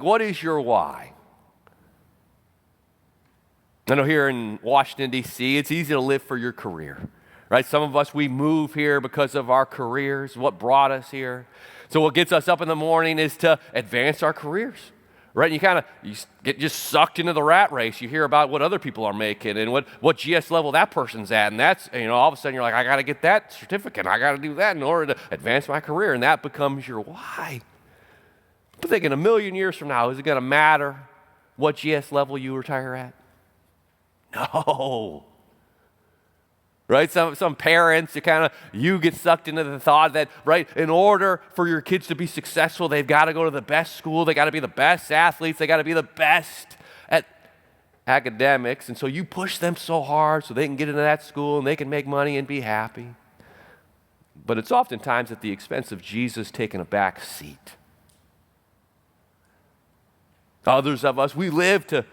What is your why? I know here in Washington, D.C., it's easy to live for your career, right? Some of us, we move here because of our careers, what brought us here. So what gets us up in the morning is to advance our careers, right? You get just sucked into the rat race. You hear about what other people are making and what GS level that person's at. And that's, all of a sudden you're like, I got to get that certificate. I got to do that in order to advance my career. And that becomes your why. But thinking a million years from now, is it going to matter what GS level you retire at? No. Right? Some parents, you get sucked into the thought that, right, in order for your kids to be successful, they've got to go to the best school, they got to be the best athletes, they got to be the best at academics. And so you push them so hard so they can get into that school and they can make money and be happy. But it's oftentimes at the expense of Jesus taking a back seat. Others of us, we live to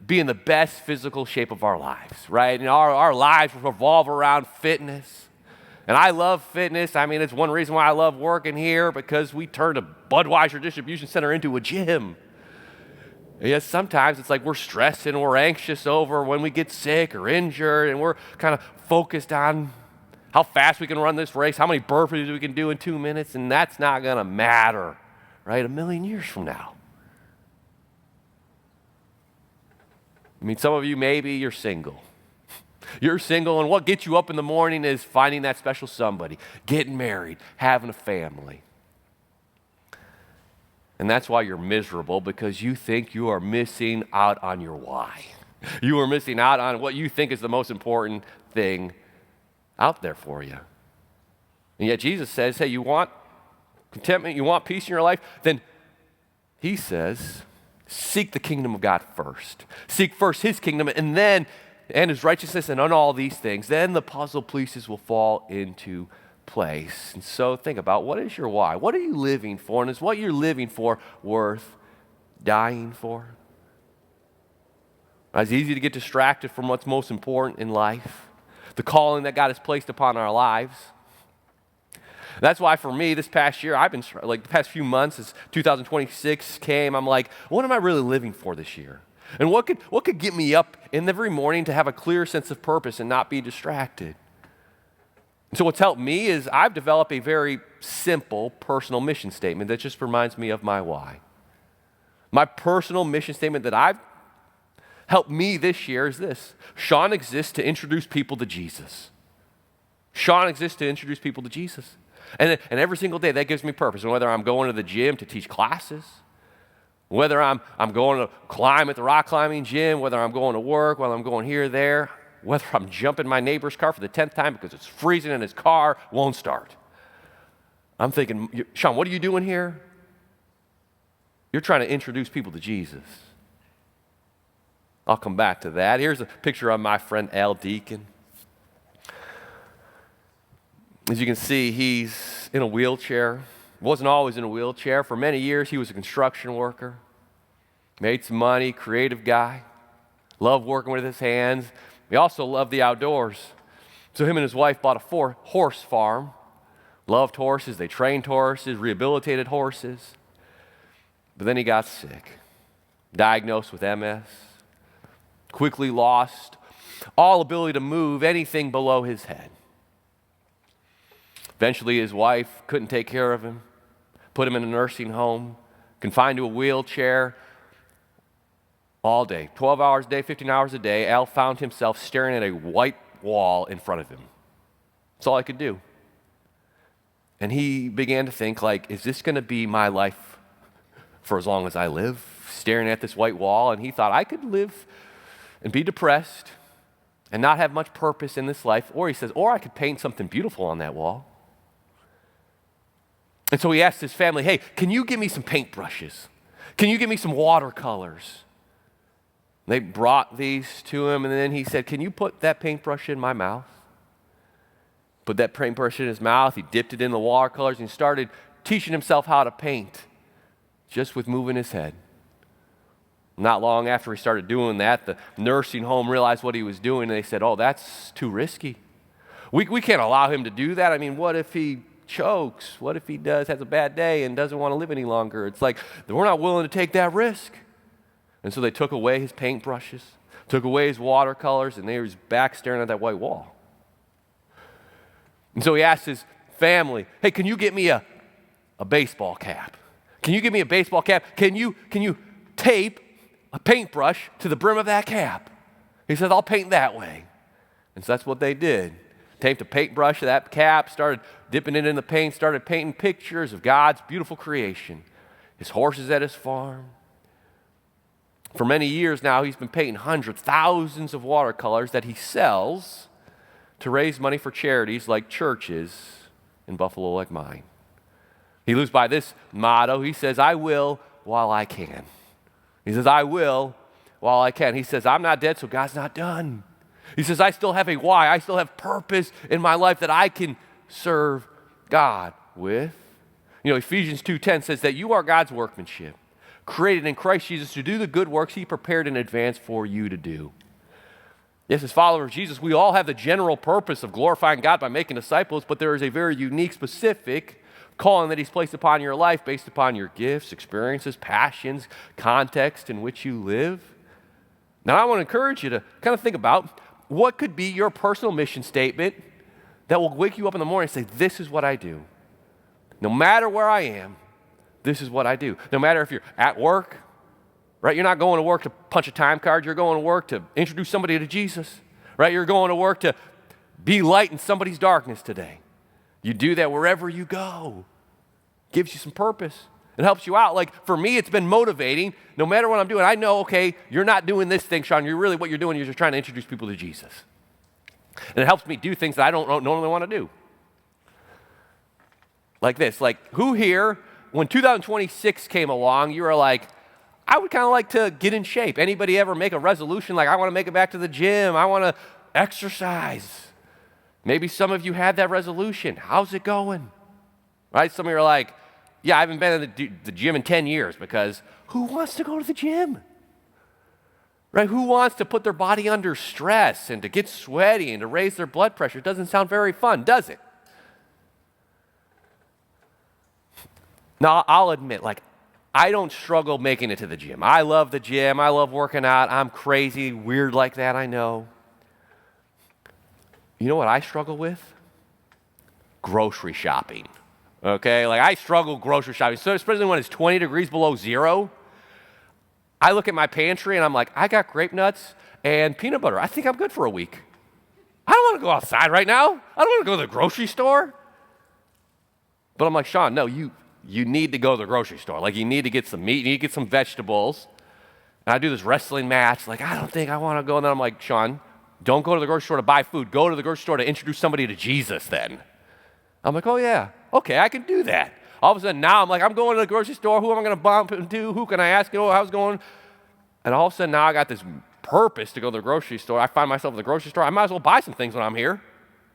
be in the best physical shape of our lives, right? And our lives revolve around fitness. And I love fitness. It's one reason why I love working here, because we turned a Budweiser distribution center into a gym. And yet sometimes it's like we're stressed and we're anxious over when we get sick or injured, and we're kind of focused on how fast we can run this race, how many burpees we can do in 2 minutes, and that's not going to matter, right, a million years from now. Some of you, maybe you're single. You're single, and what gets you up in the morning is finding that special somebody, getting married, having a family. And that's why you're miserable, because you think you are missing out on your why. You are missing out on what you think is the most important thing out there for you. And yet Jesus says, hey, you want contentment, you want peace in your life? Then he says, seek the kingdom of God first. Seek first his kingdom and his righteousness, and on all these things, then the puzzle pieces will fall into place. And so think about, what is your why? What are you living for? And is what you're living for worth dying for? It's easy to get distracted from what's most important in life, the calling that God has placed upon our lives. That's why for me this past year, I've been the past few months as 2026 came, I'm like, what am I really living for this year? And what could get me up in every morning to have a clear sense of purpose and not be distracted? And so what's helped me is I've developed a very simple personal mission statement that just reminds me of my why. My personal mission statement that I've helped me this year is this: Sean exists to introduce people to Jesus. Sean exists to introduce people to Jesus. And every single day, that gives me purpose. And whether I'm going to the gym to teach classes, whether I'm going to climb at the rock climbing gym, whether I'm going to work, whether I'm going here or there, whether I'm jumping my neighbor's car for the 10th time because it's freezing and his car won't start. I'm thinking, Sean, what are you doing here? You're trying to introduce people to Jesus. I'll come back to that. Here's a picture of my friend Al Deacon. As you can see, he's in a wheelchair. Wasn't always in a wheelchair. For many years, he was a construction worker. Made some money, creative guy. Loved working with his hands. He also loved the outdoors. So him and his wife bought a horse farm. Loved horses. They trained horses, rehabilitated horses. But then he got sick. Diagnosed with MS. Quickly lost all ability to move anything below his head. Eventually, his wife couldn't take care of him, put him in a nursing home, confined to a wheelchair all day, 12 hours a day, 15 hours a day. Al found himself staring at a white wall in front of him. That's all I could do. And he began to think, is this going to be my life for as long as I live, staring at this white wall? And he thought, I could live and be depressed and not have much purpose in this life, or he says, or I could paint something beautiful on that wall. And so he asked his family, hey, can you give me some paintbrushes? Can you give me some watercolors? They brought these to him, and then he said, can you put that paintbrush in my mouth? Put that paintbrush in his mouth. He dipped it in the watercolors and started teaching himself how to paint just with moving his head. Not long after he started doing that, the nursing home realized what he was doing, and they said, oh, that's too risky. We can't allow him to do that. What if he chokes? What if he has a bad day and doesn't want to live any longer? It's like, we're not willing to take that risk. And so they took away his paintbrushes, took away his watercolors, and they was back staring at that white wall. And so he asked his family, hey, can you get me a baseball cap? Can you give me a baseball cap? Can you tape a paintbrush to the brim of that cap? He said, I'll paint that way. And so that's what they did. Taped a paintbrush to that cap, started dipping it in the paint, started painting pictures of God's beautiful creation. His horses at his farm. For many years now, he's been painting hundreds, thousands of watercolors that he sells to raise money for charities like churches in Buffalo like mine. He lives by this motto. He says, I will while I can. He says, I will while I can. He says, I'm not dead, so God's not done. He says, I still have a why. I still have purpose in my life that I can serve God with. You know, Ephesians 2:10 says that you are God's workmanship, created in Christ Jesus to do the good works he prepared in advance for you to do. Yes, as followers of Jesus, we all have the general purpose of glorifying God by making disciples, but there is a very unique, specific calling that he's placed upon your life based upon your gifts, experiences, passions, context in which you live. Now, I want to encourage you to kind of think about what could be your personal mission statement that will wake you up in the morning and say, this is what I do. No matter where I am, this is what I do. No matter if you're at work, right? You're not going to work to punch a time card. You're going to work to introduce somebody to Jesus, right? You're going to work to be light in somebody's darkness today. You do that wherever you go. Gives you some purpose. It helps you out. Like for me, it's been motivating. No matter what I'm doing, I know, okay, you're not doing this thing, Sean. What you're doing is you're trying to introduce people to Jesus. And it helps me do things that I don't normally want to do. Like this. Like who here, when 2026 came along, you were like, I would kind of like to get in shape. Anybody ever make a resolution like I want to make it back to the gym. I want to exercise. Maybe some of you had that resolution. How's it going? Right? Some of you are like, yeah, I haven't been in the gym in 10 years because who wants to go to the gym? Right? Who wants to put their body under stress and to get sweaty and to raise their blood pressure? It doesn't sound very fun, does it? Now, I'll admit, like, I don't struggle making it to the gym. I love the gym. I love working out. I'm crazy, weird like that, I know. You know what I struggle with? Grocery shopping. Okay? Like I struggle grocery shopping. So especially when it's 20 degrees below zero, I look at my pantry and I'm like, I got grape nuts and peanut butter. I think I'm good for a week. I don't want to go outside right now. I don't want to go to the grocery store. But I'm like, Sean, no, you need to go to the grocery store. Like you need to get some meat, you need to get some vegetables. And I do this wrestling match. Like, I don't think I want to go. And then I'm like, Sean, don't go to the grocery store to buy food. Go to the grocery store to introduce somebody to Jesus then. I'm like, oh yeah, okay, I can do that. All of a sudden now I'm like, I'm going to the grocery store. Who am I going to bump into? Who can I ask? You know, how's it going? And all of a sudden now I got this purpose to go to the grocery store. I find myself at the grocery store. I might as well buy some things when I'm here.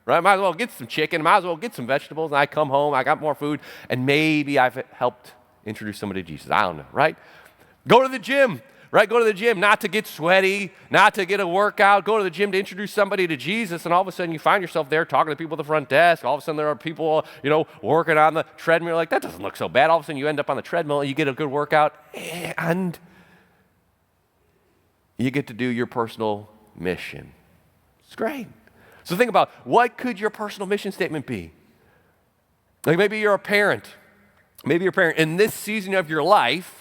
Right? Might as well get some chicken. Might as well get some vegetables. And I come home, I got more food, and maybe I've helped introduce somebody to Jesus. I don't know, right? Go to the gym. Right? Go to the gym not to get sweaty, not to get a workout. Go to the gym to introduce somebody to Jesus, and all of a sudden you find yourself there talking to people at the front desk. All of a sudden there are people, working on the treadmill. You're like, that doesn't look so bad. All of a sudden you end up on the treadmill and you get a good workout, and you get to do your personal mission. It's great. So think about, what could your personal mission statement be? Like maybe you're a parent. Maybe you're a parent in this season of your life.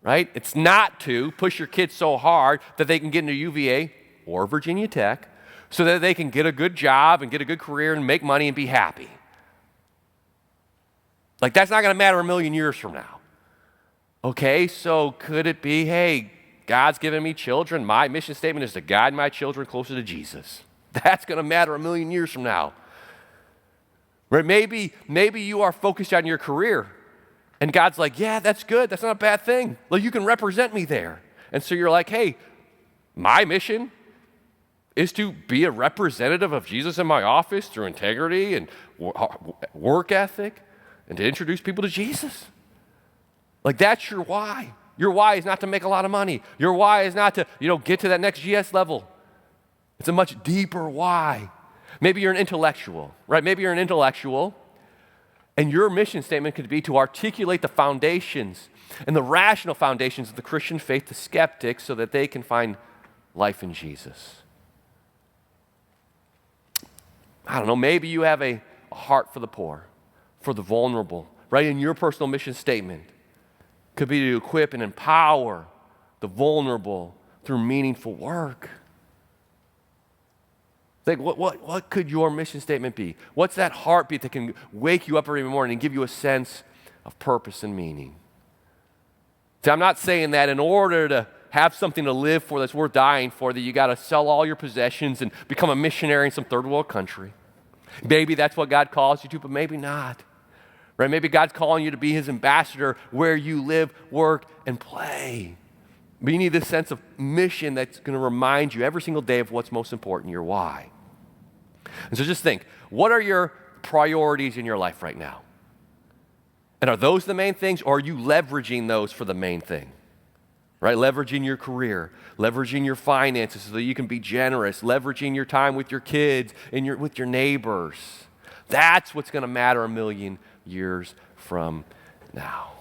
Right? It's not to push your kids so hard that they can get into UVA or Virginia Tech so that they can get a good job and get a good career and make money and be happy. Like that's not going to matter a million years from now. Okay, so could it be, hey, God's given me children. My mission statement is to guide my children closer to Jesus. That's going to matter a million years from now. Right? Maybe you are focused on your career. And God's like, yeah, that's good. That's not a bad thing. Like, you can represent me there. And so you're like, hey, my mission is to be a representative of Jesus in my office through integrity and work ethic and to introduce people to Jesus. Like, that's your why. Your why is not to make a lot of money. Your why is not to, get to that next GS level. It's a much deeper why. Maybe you're an intellectual, right? Maybe you're an intellectual And your mission statement could be to articulate the foundations and the rational foundations of the Christian faith to skeptics so that they can find life in Jesus. I don't know, maybe you have a heart for the poor, for the vulnerable, right? In your personal mission statement could be to equip and empower the vulnerable through meaningful work. Like, what could your mission statement be? What's that heartbeat that can wake you up every morning and give you a sense of purpose and meaning? See, I'm not saying that in order to have something to live for that's worth dying for, that you got to sell all your possessions and become a missionary in some third world country. Maybe that's what God calls you to, but maybe not. Right? Maybe God's calling you to be his ambassador where you live, work, and play. But you need this sense of mission that's going to remind you every single day of what's most important, your why. And so just think, what are your priorities in your life right now? And are those the main things, or are you leveraging those for the main thing? Right? Leveraging your career, leveraging your finances so that you can be generous, leveraging your time with your kids and with your neighbors. That's what's going to matter a million years from now.